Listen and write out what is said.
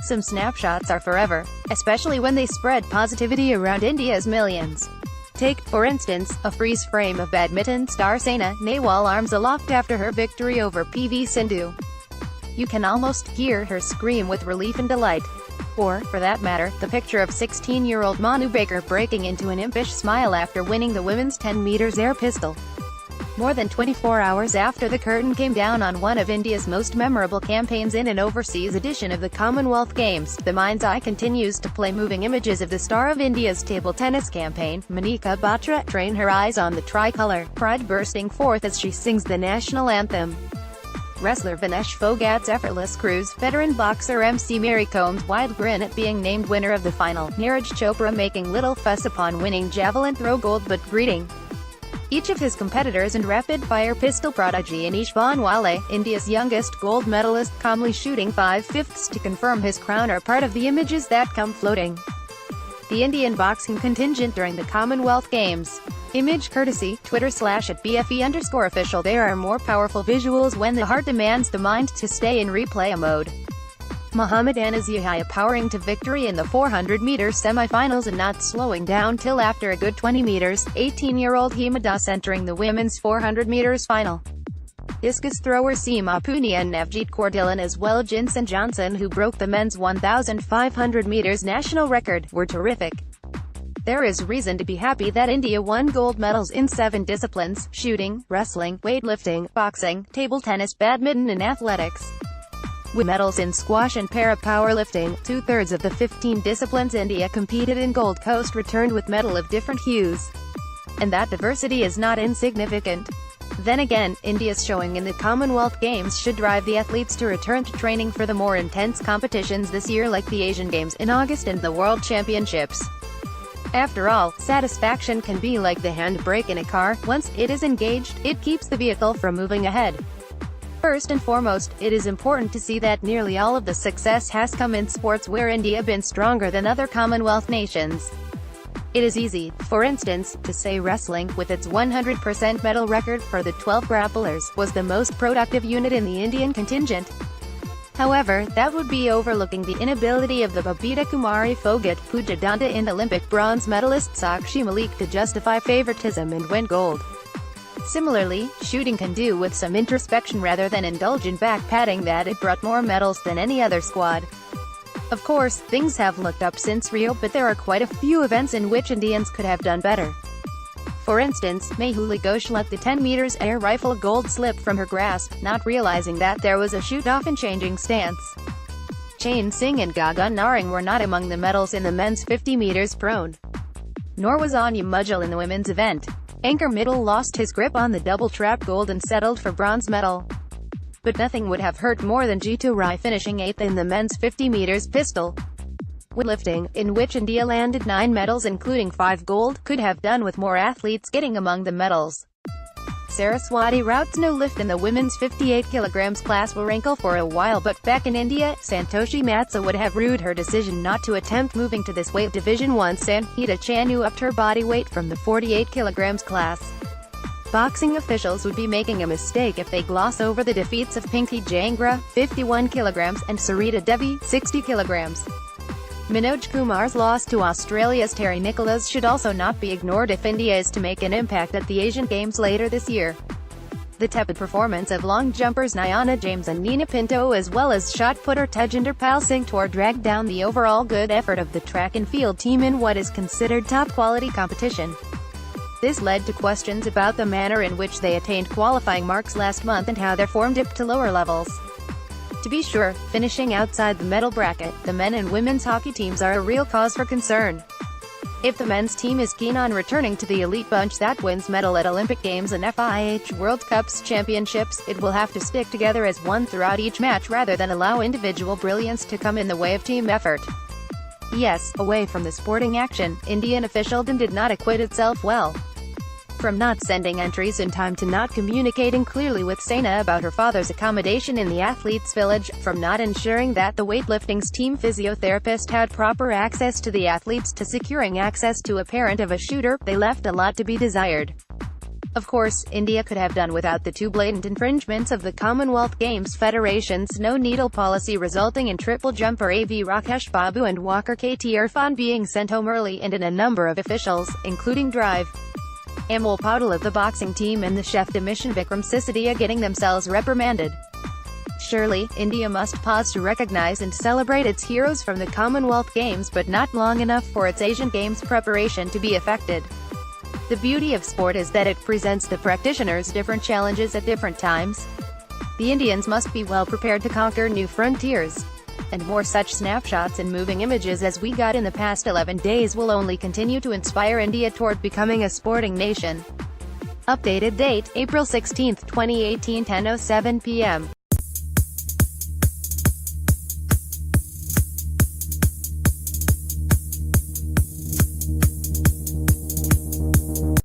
Some snapshots are forever, especially when they spread positivity around India's millions. Take, for instance, a freeze frame of badminton star Saina Nehwal arms aloft after her victory over PV Sindhu. You can almost hear her scream with relief and delight. Or, for that matter, the picture of 16-year-old Manu Bhaker breaking into an impish smile after winning the women's 10 meters air pistol. More than 24 hours after the curtain came down on one of India's most memorable campaigns in an overseas edition of the Commonwealth Games, the mind's eye continues to play moving images of the star of India's table tennis campaign, Manu Bhaker, train her eyes on the tricolour, pride bursting forth as she sings the national anthem. Wrestler Vinesh Phogat's effortless cruise, veteran boxer MC Mary Com's wide grin at being named winner of the final, Neeraj Chopra making little fuss upon winning javelin throw gold but greeting each of his competitors, and rapid-fire pistol prodigy Anish Bhanwale, India's youngest gold medalist, calmly shooting 5/5 to confirm his crown, are part of the images that come floating. The Indian boxing contingent during the Commonwealth Games. Image courtesy, Twitter/@BFE_official. There are more powerful visuals when the heart demands the mind to stay in replay mode. Muhammad Anas Yahya powering to victory in the 400-meter semi-finals and not slowing down till after a good 20 meters, 18-year-old Hima Das entering the women's 400 meters final. Discus throwers Seema Punia and Navjeet Kaur Dhillon, as well Jinson Johnson, who broke the men's 1,500 meters national record, were terrific. There is reason to be happy that India won gold medals in 7 disciplines: shooting, wrestling, weightlifting, boxing, table tennis, badminton and athletics. With medals in squash and para-powerlifting, 2/3 of the 15 disciplines India competed in, Gold Coast returned with medal of different hues. And that diversity is not insignificant. Then again, India's showing in the Commonwealth Games should drive the athletes to return to training for the more intense competitions this year, like the Asian Games in August and the World Championships. After all, satisfaction can be like the handbrake in a car. Once it is engaged, it keeps the vehicle from moving ahead. First and foremost, it is important to see that nearly all of the success has come in sports where India been stronger than other Commonwealth nations. It is easy, for instance, to say wrestling, with its 100% medal record for the 12 grapplers, was the most productive unit in the Indian contingent. However, that would be overlooking the inability of the Babita Kumari Phogat, Pooja Danda and Olympic bronze medalist Sakshi Malik to justify favoritism and win gold. Similarly, shooting can do with some introspection rather than indulge in back-patting that it brought more medals than any other squad. Of course, things have looked up since Rio, but there are quite a few events in which Indians could have done better. For instance, Mehuli Ghosh let the 10 meters air rifle gold slip from her grasp, not realizing that there was a shoot-off and changing stance. Chain Singh and Gagan Narang were not among the medals in the men's 50 meters prone. Nor was Anya Mudgel in the women's event. Anchor Middle lost his grip on the double trap gold and settled for bronze medal. But nothing would have hurt more than Jitu Rai finishing 8th in the men's 50 meters pistol. Weightlifting, in which India landed 9 medals including 5 gold, could have done with more athletes getting among the medals. Saraswati Raut's no lift in the women's 58 kg class will rankle for a while, but back in India, Santoshi Matsa would have rued her decision not to attempt moving to this weight division once Sanhita Chanu upped her body weight from the 48 kg class. Boxing officials would be making a mistake if they gloss over the defeats of Pinky Jangra, 51 kg, and Sarita Devi, 60 kg. Manoj Kumar's loss to Australia's Terry Nicholas should also not be ignored if India is to make an impact at the Asian Games later this year. The tepid performance of long jumpers Nyana James and Nina Pinto, as well as shot putter Tejinder Pal Singh Tor, dragged down the overall good effort of the track and field team in what is considered top-quality competition. This led to questions about the manner in which they attained qualifying marks last month and how their form dipped to lower levels. To be sure, finishing outside the medal bracket, the men and women's hockey teams are a real cause for concern. If the men's team is keen on returning to the elite bunch that wins medal at Olympic Games and FIH World Cups championships, it will have to stick together as one throughout each match rather than allow individual brilliance to come in the way of team effort. Yes, away from the sporting action, Indian officialdom did not acquit itself well. From not sending entries in time to not communicating clearly with Saina about her father's accommodation in the athletes' village, from not ensuring that the weightlifting's team physiotherapist had proper access to the athletes to securing access to a parent of a shooter, they left a lot to be desired. Of course, India could have done without the two blatant infringements of the Commonwealth Games Federation's no-needle policy, resulting in triple jumper AV Rakesh Babu and Walker KT Irfan being sent home early, and in a number of officials, including Drive Amol Paudel of the boxing team and the chef de mission Vikram Sisodia, getting themselves reprimanded. Surely, India must pause to recognize and celebrate its heroes from the Commonwealth Games, but not long enough for its Asian Games preparation to be affected. The beauty of sport is that it presents the practitioners different challenges at different times. The Indians must be well prepared to conquer new frontiers. And more such snapshots and moving images as we got in the past 11 days will only continue to inspire India toward becoming a sporting nation. Updated date, April 16, 2018, 10:07 p.m.